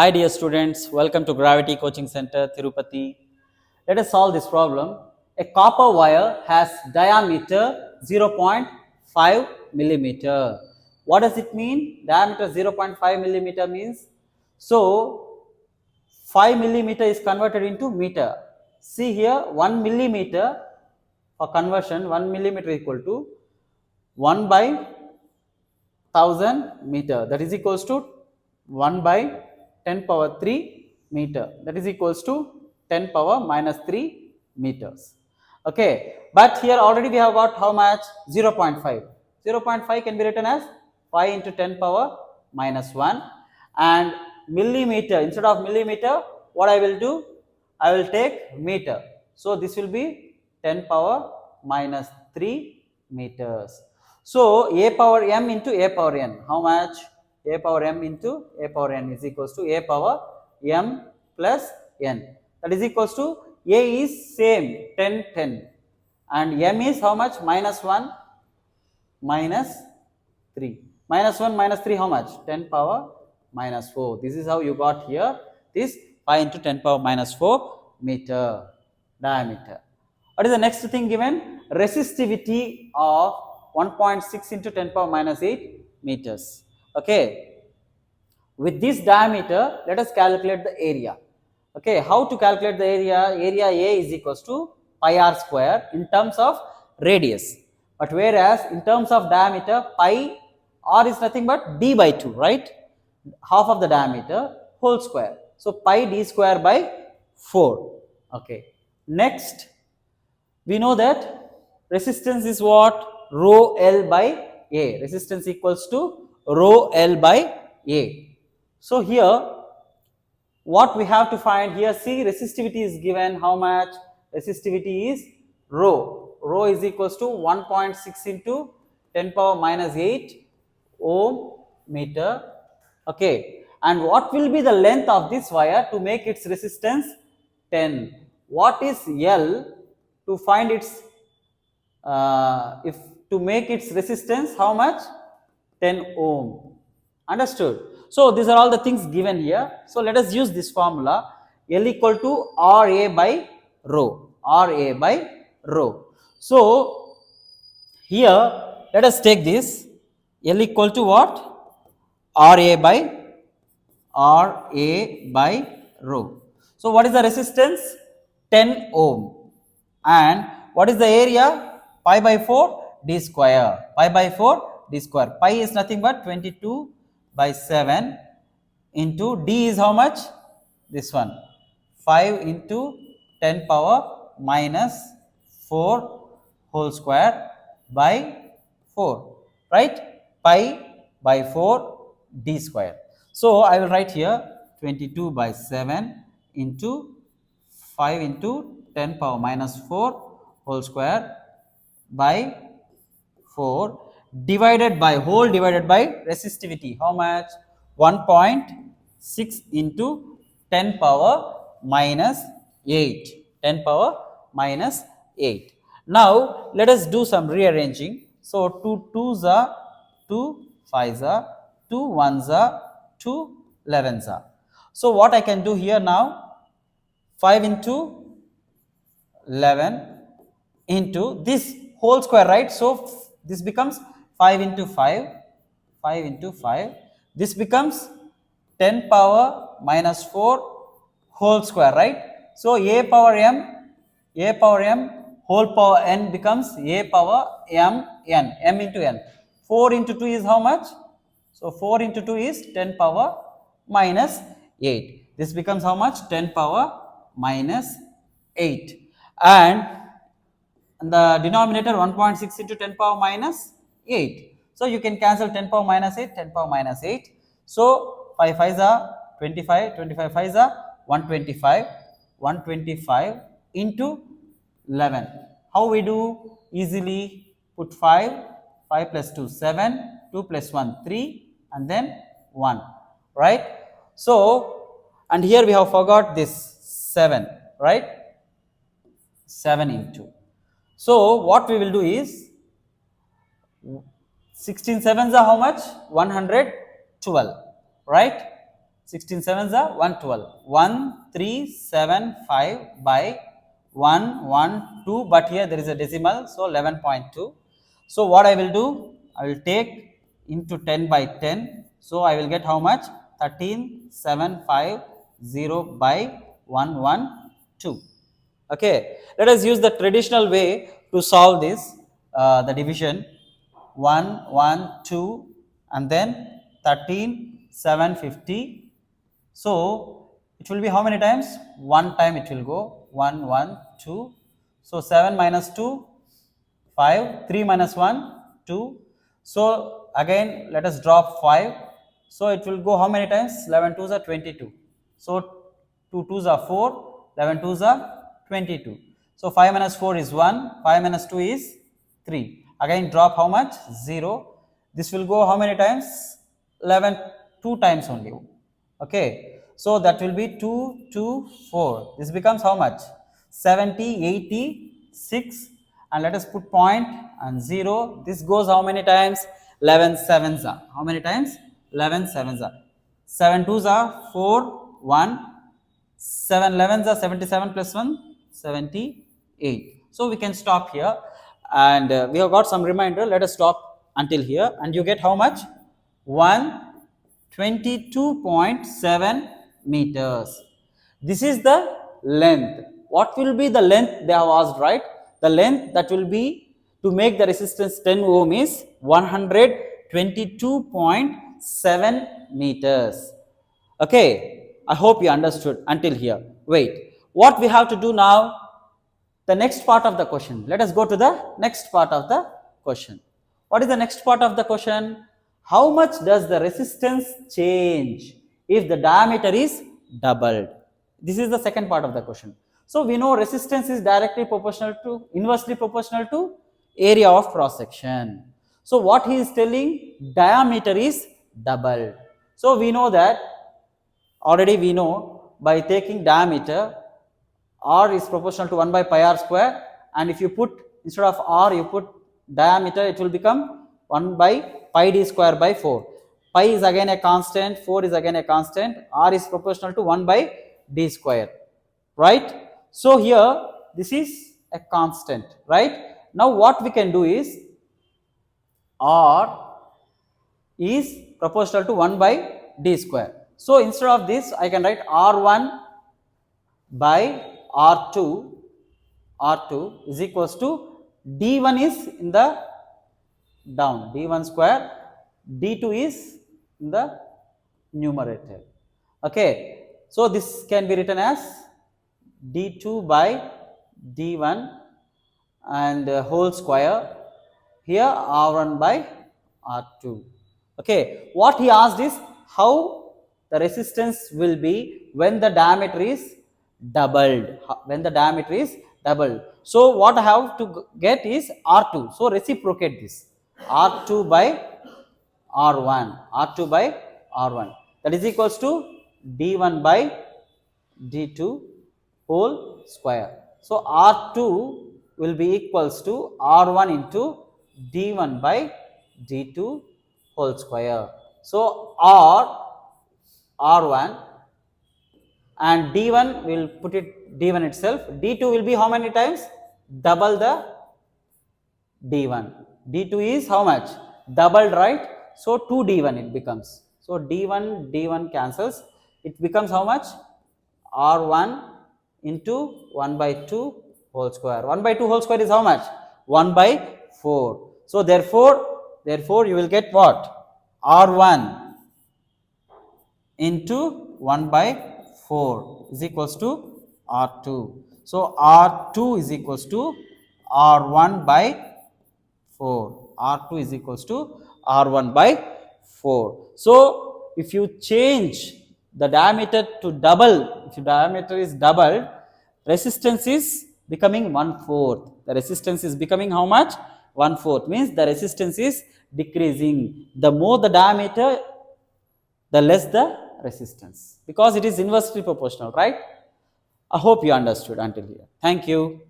Hi dear students, welcome to Gravity Coaching Center, Tirupati. Let us solve this problem. A copper wire has diameter 0.5 millimeter. What does it mean? Diameter 0.5 millimeter means, so 5 millimeter is converted into meter. See here, 1 millimeter for conversion, 1 millimeter is equal to 1 by 1000 meter, that is equals to 1 by 10 power 3 meter, that is equals to 10 power minus 3 meters. Okay, but here already we have got how much? 0.5. 0.5 can be written as 5 into 10 power minus 1, and millimeter, instead of millimeter, what I will do? I will take meter. So this will be 10 power minus 3 meters. So a power m into a power n, how much? A power m into a power n is equals to a power m plus n, that is equals to a is same 10 10 and m is how much? Minus 1 minus 3. Minus 1 minus 3 how much? 10 power minus 4. This is how you got here this 5 into 10 power minus 4 meter diameter. What is the next thing given? Resistivity of 1.6 into 10 power minus 8 meters. Okay, with this diameter, let us calculate the area. Okay, how to calculate the area? Area A is equals to pi r square in terms of radius, but whereas in terms of diameter, pi r is nothing but d by 2, right? Half of the diameter whole square, so pi d square by 4. Okay, next we know that resistance is what? Rho L by A. Resistance equals to rho L by A. So here what we have to find here, see, resistivity is given how much? Resistivity is rho. Rho is equals to 1.6 into 10 power minus 8 ohm meter. Okay, and what will be the length of this wire to make its resistance 10? What is L to find its if to make its resistance how much? 10 ohm. Understood? So these are all the things given here. So let us use this formula, L equal to RA by rho. RA by rho. So here let us take this L equal to what? RA by rho. So what is the resistance? 10 ohm. And what is the area? Pi by 4 d square. Pi by 4 d square. Pi is nothing but 22 by 7 into d is how much? This one, 5 into 10 power minus 4 whole square by 4, right? Pi by 4 d square. So I will write here 22 by 7 into 5 into 10 power minus 4 whole square by 4 divided by whole divided by resistivity. How much? 1.6 into 10 power minus 8. 10 power minus 8. Now let us do some rearranging. So 2 2s are 2 5s are 2 1s are 2 11s are. So what I can do here now? 5 into 11 into this whole square, right? So this becomes 5 into 5, 5 into 5. This becomes 10 power minus 4 whole square, right? So a power m whole power n becomes a power m into n. 4 into 2 is how much? So 4 into 2 is 10 power minus 8. This becomes how much? 10 power minus 8. And the denominator 1.6 into 10 power minus 8. So you can cancel 10 power minus 8, 10 power minus 8. So 5 5s are 25, 25 5s are 125, 125 into 11. How we do? Easily put 5, 5 plus 2 7, 2 plus 1 3 and then 1, right? So and here we have forgot this 7, right? 7 into. So what we will do is 16 sevens are how much? 112, right? 16 sevens are 112. 1375 by 112, but here there is a decimal, so 11.2. So what I will do, I will take into 10 by 10, so I will get how much? 13750 by 112. Okay, let us use the traditional way to solve this, the division. 1 1 2 and then 13750. So it will be how many times? One time it will go. 1 1 2. So 7 minus 2 5, 3 minus 1 2. So again let us drop 5. So it will go how many times? 11 twos are 22. So 2 twos are 4, 11 twos are 22. So 5 minus 4 is 1, 5 minus 2 is 3. Again drop how much? 0. This will go how many times? 11, 2 times only. Okay, so that will be 2 2 4. This becomes how much? 70 80 6, and let us put point and 0. This goes how many times? 11 sevens are how many times? 11 sevens are 7 twos are 4 1, 7 11s are 77 plus 1 78. So we can stop here, and we have got some reminder. Let us stop until here, and you get how much? 122.7 meters. This is the length. What will be the length? They have asked, right? The length that will be to make the resistance 10 ohm is 122.7 meters. Okay, I hope you understood until here. Wait, what we have to do now? The next part of the question. Let us go to the next part of the question. What is the next part of the question? How much does the resistance change if the diameter is doubled? This is the second part of the question. So we know resistance is directly proportional to, inversely proportional to area of cross section. So what he is telling, diameter is doubled. So we know that, already we know, by taking diameter, r is proportional to 1 by pi r square, and if you put, instead of r you put diameter, it will become 1 by pi d square by 4. Pi is again a constant, 4 is again a constant, r is proportional to 1 by d square, right? So here this is a constant, right? Now what we can do is, r is proportional to 1 by d square. So instead of this I can write r1 by r2 is equals to, d1 is in the down, d1 square, d2 is in the numerator. Okay, so this can be written as d2 by d1 and whole square, here r1 by r2. Okay, what he asked is how the resistance will be when the diameter is doubled, So what I have to get is r2. So reciprocate this, r2 by r1, that is equals to d1 by d2 whole square. So r2 will be equals to r1 into d1 by d2 whole square. So r1 and d1 will put it d1 itself, d2 will be how many times? Double the d1. d2 is how much? Doubled, right? So 2d1 it becomes. So d1 cancels, it becomes how much? r1 into 1 by 2 whole square. 1 by 2 whole square is how much? 1 by 4. So therefore you will get what? r1 into 1 by 4 is equals to r2. So r2 is equals to r1 by 4. r2 is equals to r1 by 4. So if you change the diameter to double, if the diameter is doubled, resistance is becoming 1/4. The resistance is becoming how much? 1/4, means the resistance is decreasing. The more the diameter, the less the resistance, because it is inversely proportional, right? I hope you understood until here. Thank you.